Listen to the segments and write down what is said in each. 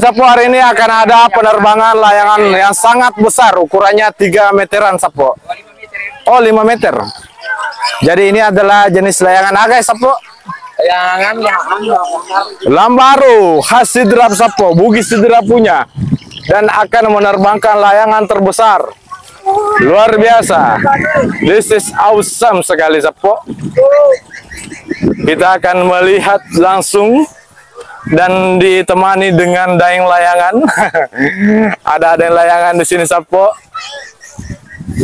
Sapo, hari ini akan ada penerbangan layangan yang sangat besar, ukurannya 3 meteran, Sapo. Oh, 5 meter. Jadi ini adalah jenis layangan apa, Sapo? Layangan Lambaru, khas Sidrap, Sapo. Bugis Sidrap punya. Dan akan menerbangkan layangan terbesar. Luar biasa. This is awesome sekali, Sapo. Kita akan melihat langsung dan ditemani dengan daeng layangan. Ada daeng layangan di sini, Sapo.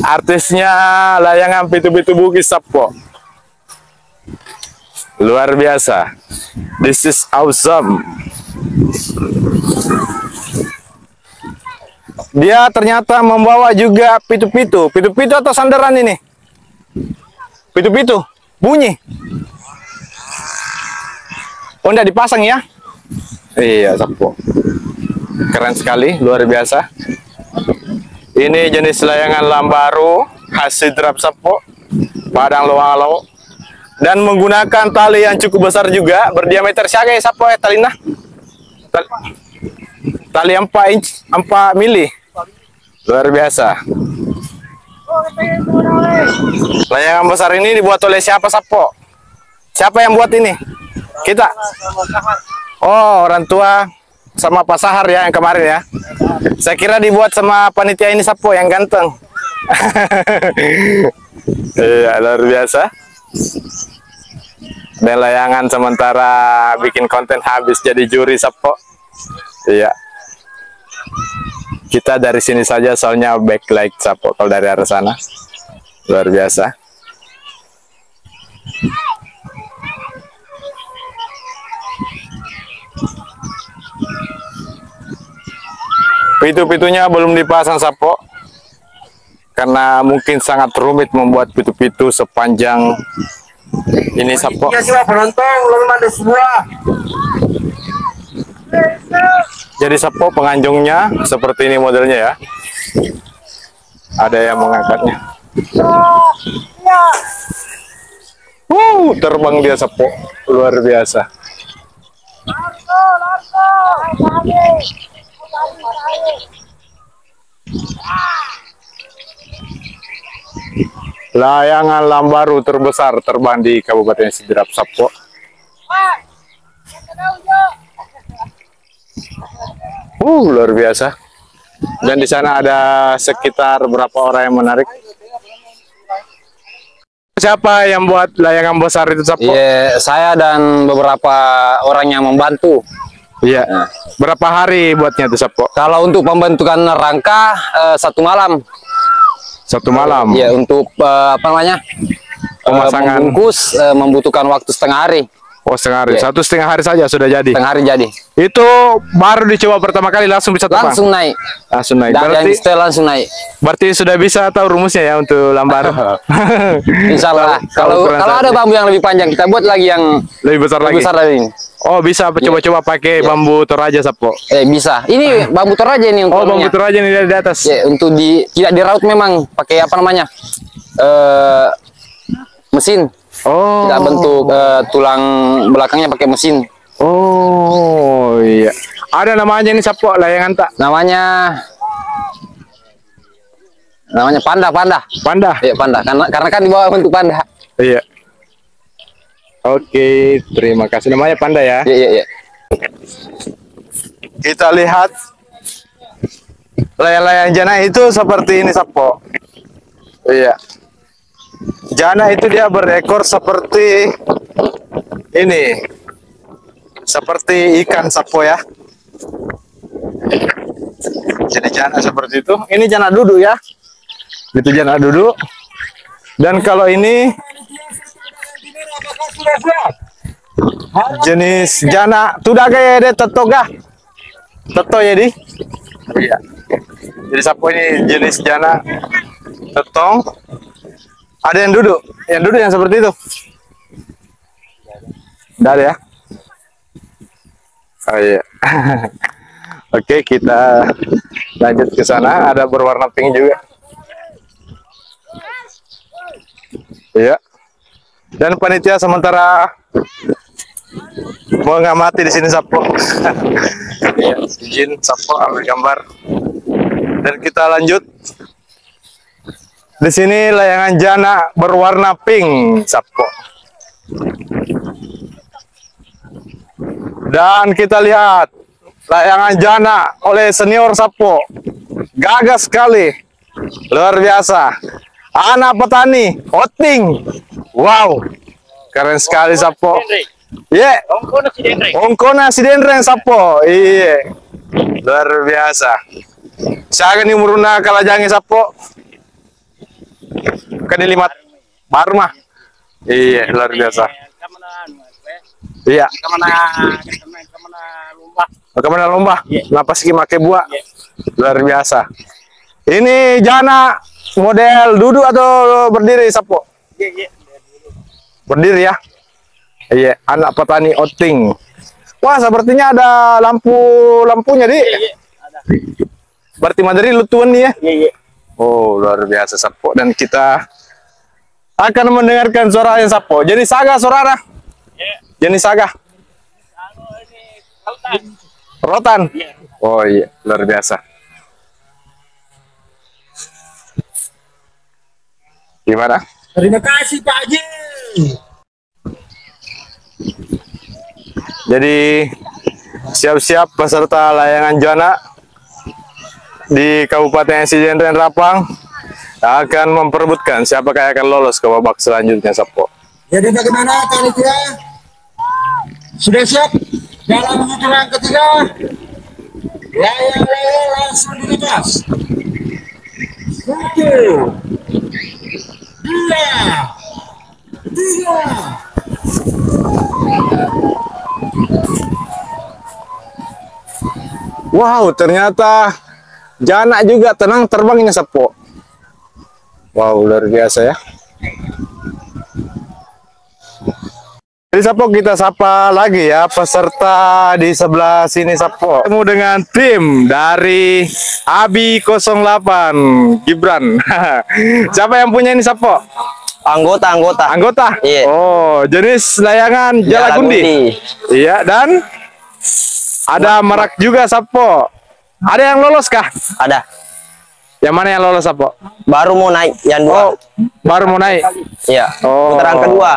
Artisnya layangan pitu-pitu Bugis, Sapo. Luar biasa. This is awesome. Dia ternyata membawa juga pitu-pitu. Pitu-pitu atau sandaran ini? Pitu-pitu. Bunyi. Oh, enggak dipasang ya? Iya, Sapo. Keren sekali, luar biasa. Ini jenis layangan Lambaru khas Sidrap, Sapo. Padang Loalo. Dan menggunakan tali yang cukup besar juga, berdiameter siaga ya, Sapo, ya talina. Tali 4 inch, 4 mili. Luar biasa. Layangan besar ini dibuat oleh siapa, Sapo? Siapa yang buat ini? Kita. Oh, orang tua sama Pak Sahar ya yang kemarin ya. Saya kira dibuat sama panitia ini, Sapo, yang ganteng. Iya, luar biasa. Dan layangan sementara bikin konten habis jadi juri, Sapo. Iya. Kita dari sini saja soalnya backlight, Sapo, kalau dari arah sana. Luar biasa. Pitu-pitunya belum dipasang, Sapo, karena mungkin sangat rumit membuat pitu-pitu sepanjang ini, Sapo. Jadi, Sapo, penganjungnya seperti ini modelnya ya. Ada yang mengangkatnya. Terbang dia, Sapo, luar biasa. Layangan Lambaru terbesar terbang di Kabupaten Sidrap, Sapo. Luar biasa. Dan di sana ada sekitar berapa orang yang menarik? Siapa yang buat layangan besar itu, Sapo? Iya, saya dan beberapa orang yang membantu. Iya. Berapa hari buatnya tuh, Sapo? Kalau untuk pembentukan rangka 1 malam. 1 malam. Ya, untuk apa namanya? Pemasangan. Membungkus membutuhkan waktu setengah hari. Oh, setengah hari. Ya. 1,5 hari saja sudah jadi. Setengah hari jadi. Itu baru dicoba pertama kali langsung bisa terbang. Langsung naik. Langsung naik. Dan yang setel langsung naik. Berarti sudah bisa tahu rumusnya ya untuk Lambaru. Insya Allah. Kalau ada bambu yang lebih panjang, kita buat lagi yang lebih besar lagi. Besar dari ini. Oh, bisa coba-coba pakai bambu Toraja, Sapo. Bisa. Ini bambu Toraja ini untuk bambu Toraja ini dari atas. Ya, untuk tidak diraut memang pakai apa namanya? Mesin. Oh. Tidak bentuk tulang belakangnya pakai mesin. Oh, iya. Ada namanya ini, Sapo, layangan tak? Namanya panda. Panda. Iya, panda. Karena kan di bawah bentuk panda. Iya. Oke, terima kasih. Namanya panda ya? Iya. Kita lihat layang-layang jana itu seperti ini, Sapo. Iya. Jana itu dia berekor seperti ini. Seperti ikan, Sapo ya. Jadi jana seperti itu. Ini jana duduk ya. Itu jana duduk. Dan kalau ini jenis jana tuh gaya deh tetoga. Teto ya di. Iya. Jadi, Sapo, ini jenis jana tetong. Ada yang duduk yang seperti itu. Nggak ada ya? Oh iya. Oke, kita lanjut ke sana. Ada berwarna pink juga. Iya. Dan panitia sementara mengamati di sini, Sapo. Iya. izin Sapo ambil gambar. Dan kita lanjut. Di sini layangan jana berwarna pink, Sapo. Dan kita lihat layangan jana oleh senior Sapo. Gagah sekali. Luar biasa. Anak petani, Oting. Wow. Keren sekali Sapo. Iya. Ongkona si Dendreng Sapo. Iya. Luar biasa. Saya ini muruna kalajangi Sapo. Kan limat baru mah. Iya, luar biasa. Iya. Kemana lomba? Lapas ki make buah. Luar biasa. Ini jana model duduk atau berdiri Sapo? Berdiri ya. Iya, anak petani Oting. Wah, sepertinya ada lampunya di. Berarti Madri lutuan nih ya. Oh, luar biasa Sapo. Dan kita akan mendengarkan suara yang Sapo. Jenis saga saudara. Jenis saga. Rotan. Oh iya, luar biasa. Gimana? Terima kasih Pak Haji. Jadi siap-siap peserta layangan jana di Kabupaten Sidendren Rapang akan memperebutkan siapakah yang akan lolos ke babak selanjutnya Sapo. Jadi bagaimana panitia? Sudah siap dalam putaran ketiga? Layang-layang langsung dilepas. 1, 2, 3. Wow, ternyata jana juga tenang terbangnya Sapo. Wow, luar biasa ya. Jadi Sapo, kita sapa lagi ya peserta di sebelah sini Sapo. Ketemu dengan tim dari Abi 08 Gibran. Siapa yang punya ini Sapo? Anggota. Iya. Oh, jenis layangan Jalagundi. Iya, dan ada merak juga Sapo. Ada yang lolos kah? Ada. Yang mana yang lolos Sapo? Baru mau naik yang Oh, dua. baru mau naik. Iya. Oh. Putaran kedua.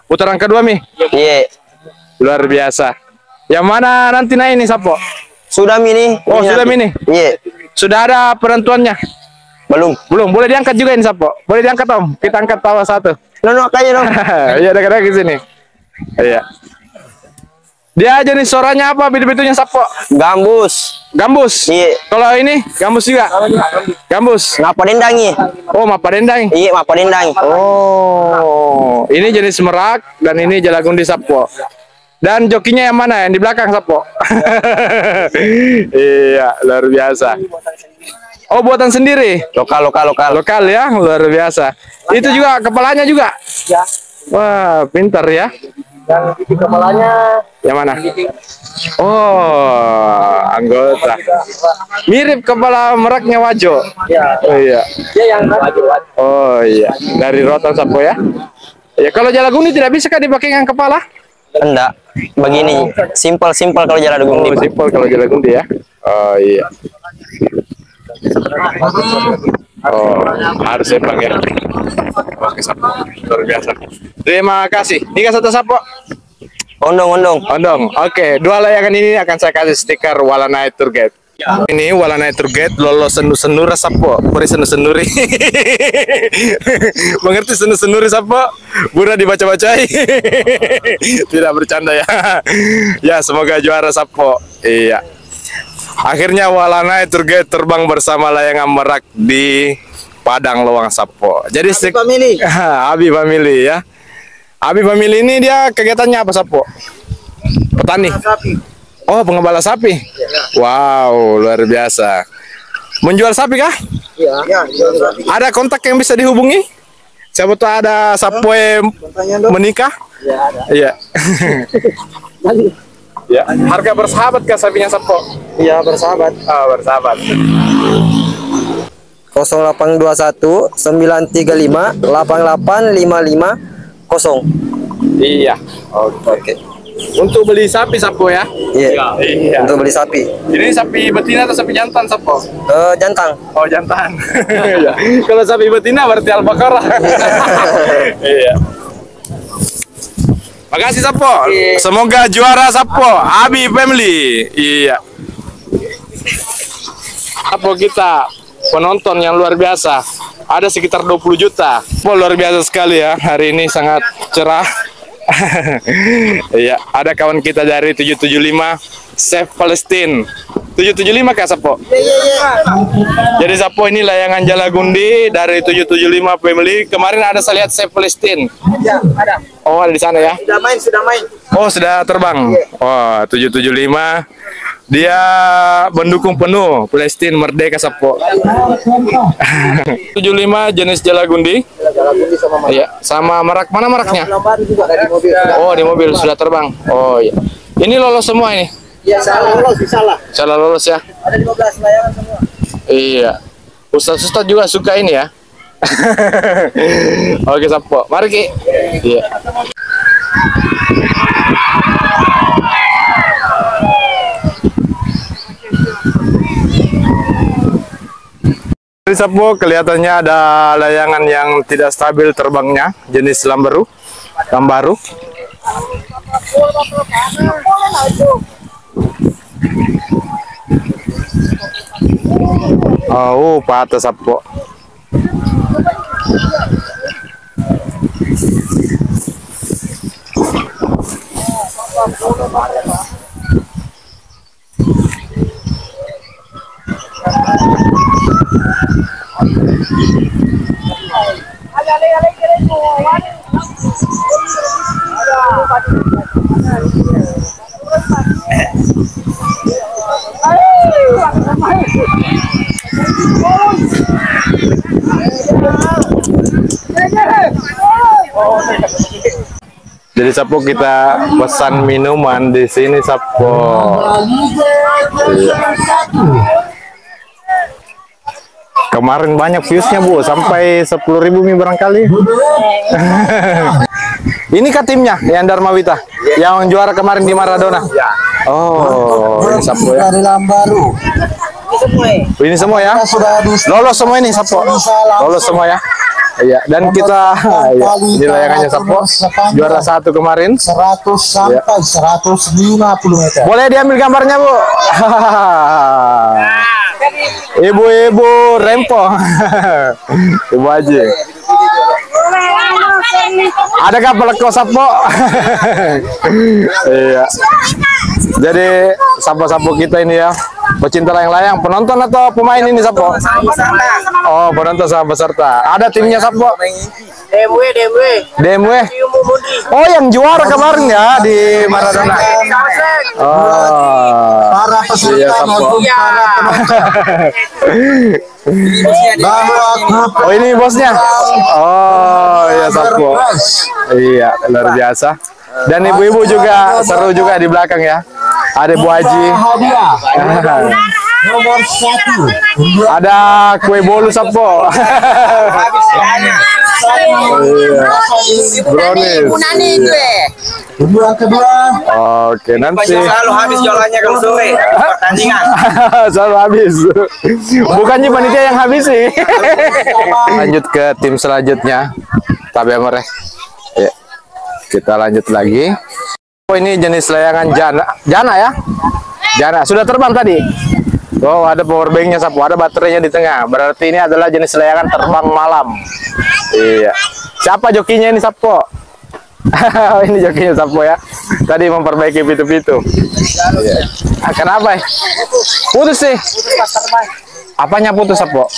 Putaran kedua Mi. Iya. Luar biasa. Yang mana nanti naik ini Sapo? Sudah mini. Oh, sudah mini. Iya. Sudah ada penentuannya? Belum. Boleh diangkat juga ini Sapo. Boleh diangkat Om. Kita angkat tawa satu. Nono kayaknya dong. Iya, dekat-dekat ke sini. Iya. Dia jenis suaranya apa bibit-bibitnya Sapo? Gambus. Gambus. Iya. Kalau ini gambus juga. Gambus. Ngapa dendangi? Oh, mapa dendang. Iya, ngapa dendangi. Oh, ini jenis merak dan ini Jalagundi Sapo. Dan jokinya yang mana? Yang di belakang Sapo. Iya, luar biasa. Oh, buatan sendiri. Lokal. Lokal ya, luar biasa. Itu juga kepalanya juga. Ya. Wah, pintar ya. Yang di kepalanya Yang mana? Oh, anggota. Mirip kepala meraknya Wajo. ya. Oh iya. Dia yang wajib. Oh iya. Dari rotan Sapo ya. Ya, kalau Jalagundi tidak bisa kan dipakai dengan kepala? Enggak. Begini, simpel kalau jalan Oh, Jalagundi. simpel kalau Jalagundi ya. Oh iya. Oh, harus ya Bang ya. Oke, Sapo. Luar biasa. Terima kasih. Ini kan satu Sapo. Ondong. Ondong. Oke, dua layangan ini akan saya kasih stiker Walanai Tour Guide. Ini Walanai Tour Guide lolos senur-senur Sapo. Puri senur-senuri. Mengerti senur-senuri Sapo? Bura dibaca-bacai. Tidak bercanda ya. Ya, semoga juara Sapo. Iya. Akhirnya Walanai Tour Guide terbang bersama layangan merak di Padang Loang Sapo. Jadi Family. Abi Family ya. Abi Family ini dia kegiatannya apa Sapo? Petani. Oh, pengembala sapi. Wow, luar biasa. Menjual sapi kah? Iya. Ada kontak yang bisa dihubungi? Siapa tahu ada sapo yang menikah? Iya. Ya. Harga bersahabat kah sapinya Sapo? Iya, bersahabat. Oh, bersahabat. 0821 935 8855 0. Iya. Oke. Untuk beli sapi Sapo ya? Iya. Iya. Untuk beli sapi. Ini sapi betina atau sapi jantan Sapo? Jantan. Oh jantan. Iya. Kalau sapi betina berarti Al-Baqarah. Iya. Makasih Sapo. Semoga juara Sapo. Abi Family. Iya. Sapo kita penonton yang luar biasa. Ada sekitar 20 juta. Oh, luar biasa sekali ya. Hari ini sangat cerah. Iya, ada kawan kita dari 775 Save Palestine. 775 Kak Sapo? Jadi Sapo ini layangan Jalagundi dari 775 Family. Kemarin ada saya lihat Save Palestine. Ya, ada. Oh, ada di sana ya? Sudah main. Oh, sudah terbang. Oh, 775. Dia mendukung penuh Palestina merdeka Sapo. 75 jenis Jalagundi. Jalagundi sama Mas. Iya, sama merak. Mana meraknya? Lambat juga dari mobil. Oh, di mobil sudah terbang. Oh, iya. Ini lolos semua ini. Iya, salah. Salah lolos ya. Ada 15 layangan semua. Iya. Ustaz-ustaz juga suka ini ya. Oke, Sapo. Mari, Ki. Iya. Di Sapo kelihatannya ada layangan yang tidak stabil terbangnya, jenis lambaru. Oh, patah Sapo. Jadi Sapo kita pesan minuman di sini Sapo. Iya. Kemarin banyak viewsnya Bu, sampai 10.000 mie barangkali. Ini kah timnya yang Dharma Wita, yang juara kemarin di Maradona? Oh, ini Sapo ya. Dari Lambaru. Ini semua ya? Lolos semua ini Sapo. Lolos semua ya? Iya, dan kita ya, ini layangannya Sapo juara 1 kemarin 100 sampai 150 meter. Boleh diambil gambarnya Bu? Ibu-ibu rempong. Ibu Haji. Adakah peleko Sapo? Iya. Jadi Sapo-Sapo kita ini ya, pecinta layang-layang, penonton atau pemain ini Sapo? Oh, penonton sama peserta. Ada timnya Sapo? DMW. Oh, yang juara kemarin ya di Maradona. Oh. Para peserta Iya, Sapo. maupun para penonton. Oh, ini bosnya. Oh, iya Sapo. Iya, luar biasa. Dan ibu-ibu juga seru juga di belakang ya. Ada Bu Haji. Nomor 1. Ada kue bolu Sapo. Brownies. Yang kedua. Oke, nanti Selalu habis jualannya kalau sore pertandingan. selalu habis. Bukannya panitia yang habis sih. Lanjut ke tim selanjutnya. Tabe mereh. Ya. Kita lanjut lagi. Oh, ini jenis layangan jana ya? Jana. Sudah terbang tadi? Oh, ada power banknya Sapo, ada baterainya di tengah. Berarti ini adalah jenis layangan terbang malam. Iya. Siapa jokinya ini Sapo? Ini jokinya Sapo ya. Tadi memperbaiki pitu-pitu. Iya. Kenapa? Putus sih. Apanya putus Sapo?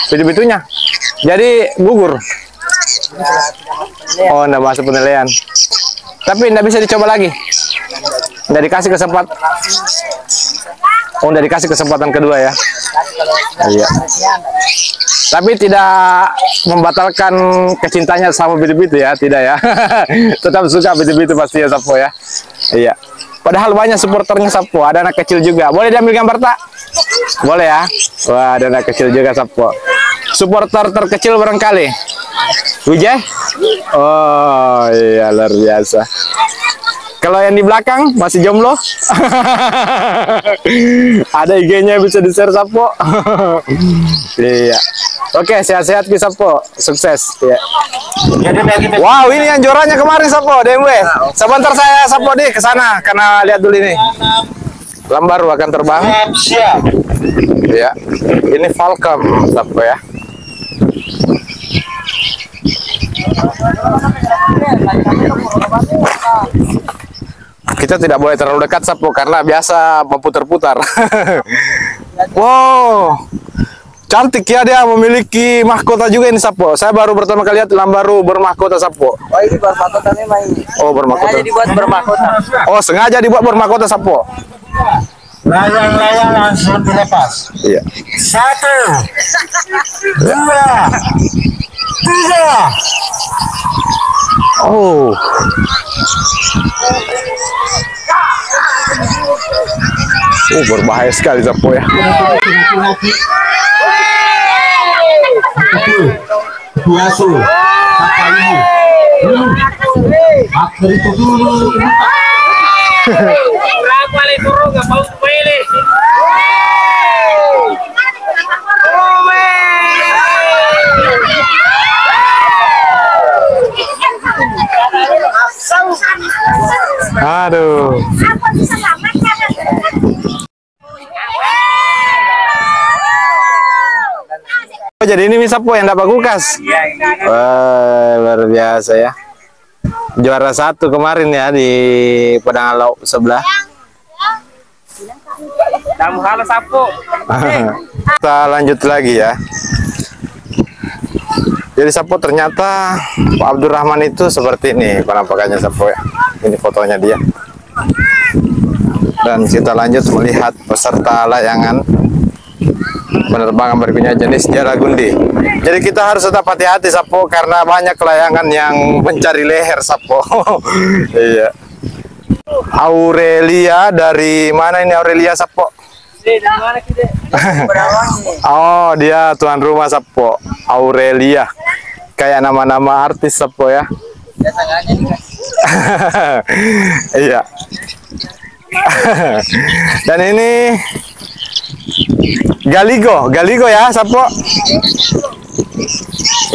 Pitu-pitunya. Jadi gugur. Oh, enggak masuk penilaian. Tapi enggak bisa dicoba lagi. Enggak dikasih kesempatan. Oh, enggak dikasih kesempatan kedua ya. Iya. Tapi tidak membatalkan kecintanya sama pitu-pitu ya, tidak ya. Tetap suka pitu-pitu pasti ya Sapo ya. Iya. Padahal banyak supporternya Sapo, ada anak kecil juga. Boleh diambil gambar tak? Boleh ya. Wah, ada anak kecil juga Sapo. Supporter terkecil barangkali. Wijay? Oh iya, luar biasa. Kalau yang di belakang masih jomblo, ada IG-nya bisa di-share Sapo. Iya. Oke, sehat-sehat kita Sapo, sukses. Ya. Wow, ini yang juaranya kemarin Sapo, DMW. Sebentar saya Sapo di ke sana karena lihat dulu ini. Lambaru akan terbang. Siap. Ya. Ini Falcon Sapo ya. Kita tidak boleh terlalu dekat Sapo karena biasa memutar-putar. Wow, cantik ya, dia memiliki mahkota juga ini Sapo. Saya baru pertama kali lihat Lambaru bermahkota Sapo. Oh ini bermahkota memang ini. Oh bermahkota. Sengaja dibuat bermahkota. Oh sengaja dibuat bermahkota Sapo. Layang-layang langsung dilepas. Iya. 1, 2, 3. Oh. Berbahaya sekali Sapo ya. Biasa. Apa ini? Akhir itu dulu. Berapa le turun enggak mau pilih. Aduh. Oh, jadi ini Sapo yang dapat kulkas. Wah, luar biasa ya. Juara 1 kemarin ya di Padang Laut sebelah. Kamu halo Sapo. Kita lanjut lagi ya. Jadi Sapo ternyata Pak Abdurrahman itu seperti ini penampakannya Sapo ya. Ini fotonya dia. Dan kita lanjut melihat peserta layangan penerbangan berikutnya jenis Jaragundi. Jadi kita harus tetap hati-hati Sapo karena banyak layangan yang mencari leher Sapo. Iya. Aurelia dari mana ini Aurelia Sapo? Oh dia tuan rumah Sapo. Aurelia. Kayak nama-nama artis Sapo ya. Iya. Dan ini Galigo ya Sapo.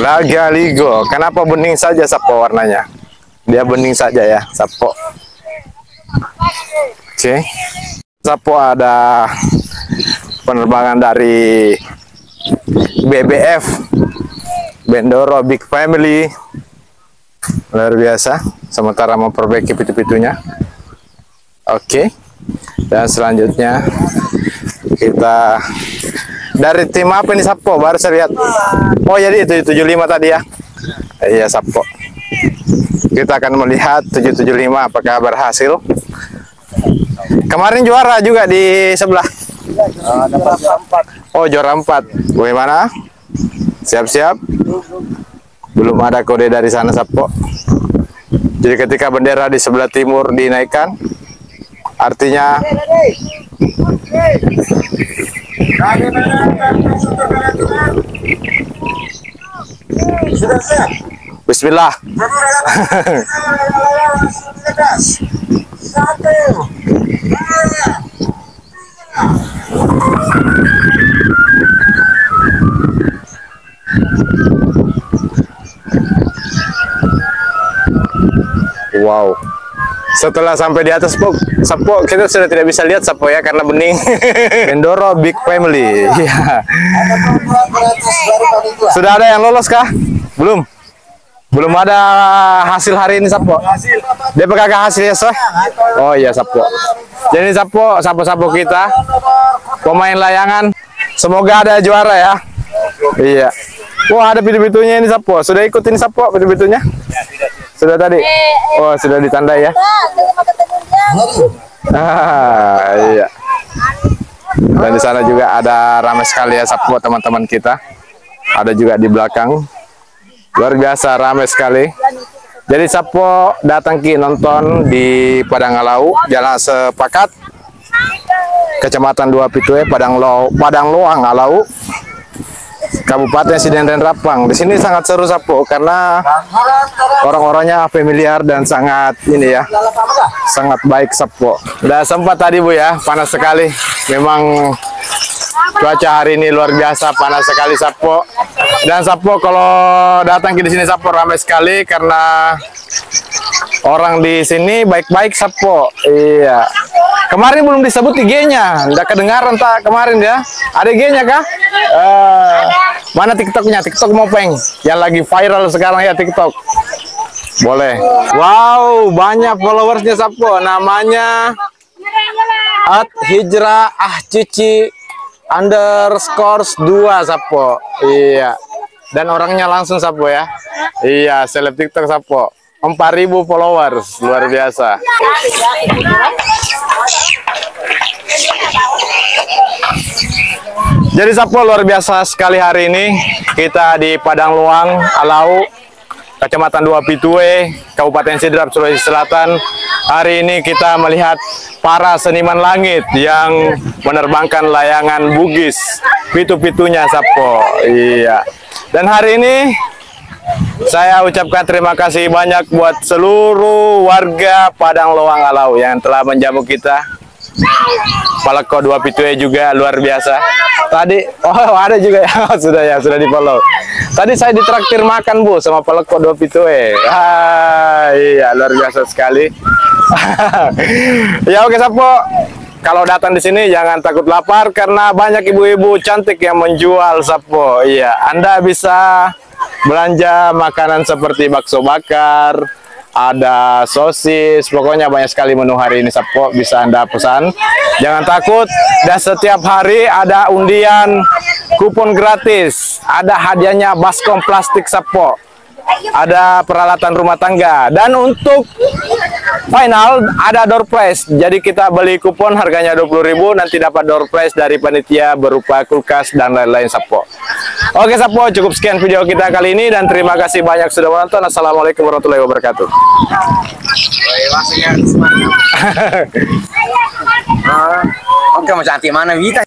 Lah Galigo. Kenapa bening saja Sapo warnanya? Dia bening saja ya Sapo. Oke. Sapo ada penerbangan dari BBF Bendoro Big Family. Luar biasa. Sementara memperbaiki pitu-pitunya. Oke. Dan selanjutnya kita dari tim apa nih Sapo? Baru saya lihat. Oh jadi itu 75 tadi ya. Iya Sapo. Kita akan melihat 775 apakah berhasil. Kemarin juara juga di sebelah. Oh juara 4. Bagaimana? Siap-siap. Belum ada kode dari sana Sapo. Jadi ketika bendera di sebelah timur dinaikkan, artinya Bismillah. Wow. Setelah sampai di atas Sapo, kita sudah tidak bisa lihat Sapo ya karena bening. Bendoro Big Family. Iya. Sudah ada yang lolos kah? Belum. Belum ada hasil hari ini Sapo. Dia pegang hasilnya sah? Oh iya Sapo. Jadi Sapo kita pemain layangan. Semoga ada juara ya. Iya. Wah ada pitu-pitunya ini Sapo. Sudah ikutin Sapo pitu-pitunya? Sudah tadi. Oh sudah ditandai ya. Iya. Dan di sana juga ada ramai sekali ya Sapo teman-teman kita. Ada juga di belakang. Luar biasa ramai sekali. Jadi Sapo datang ki nonton di Padang Alau, Jalan Sepakat, Kecamatan 2 Pitue, Padang Loang Alau. Kabupaten Sidenden Rapang. Di sini sangat seru Sapo karena orang-orangnya familiar dan sangat ini ya, sangat baik Sapo. Udah sempat tadi Bu ya, panas sekali. Memang cuaca hari ini luar biasa, panas sekali Sapo. Dan Sapo kalau datang ke di sini Sapo ramai sekali karena orang di sini baik-baik Sapo. Iya. Kemarin belum disebut IG-nya, udah kedengaran tak kemarin ya? Ada IG-nya kah? Mana TikTok-nya? TikTok Mopeng yang lagi viral sekarang ya TikTok. Boleh. Wow, banyak followersnya Sapo. Namanya @hijrah_cici_2 Sapo. Iya. Dan orangnya langsung Sapo ya. Iya, seleb TikTok Sapo. 4.000 followers, luar biasa. Jadi Sapo luar biasa sekali hari ini. Kita di Padang Luang, Alau, Kecamatan Dua Pitue, Kabupaten Sidrap, Sulawesi Selatan. Hari ini kita melihat para seniman langit yang menerbangkan layangan bugis, pitu-pitunya Sapo. Iya. Dan hari ini saya ucapkan terima kasih banyak buat seluruh warga Padang Luang Alau yang telah menjamu kita. Paleko Dua Pitue juga luar biasa. Tadi, oh ada juga ya, sudah di follow. Tadi saya ditraktir makan Bu sama Paleko Dua Pitue. Iya luar biasa sekali. Ya oke Sapo, kalau datang di sini jangan takut lapar karena banyak ibu-ibu cantik yang menjual Sapo. Iya, Anda bisa belanja makanan seperti bakso bakar, ada sosis, pokoknya banyak sekali menu hari ini Sapo, bisa Anda pesan. Jangan takut, dan setiap hari ada undian kupon gratis, ada hadiahnya baskom plastik Sapo, ada peralatan rumah tangga, dan untuk final ada door prize. Jadi kita beli kupon harganya 20.000, nanti dapat door prize dari panitia berupa kulkas dan lain-lain Sapo. Oke Sapo, cukup sekian video kita kali ini dan terima kasih banyak sudah menonton. Assalamualaikum warahmatullahi wabarakatuh. Oke, macam mana Vita?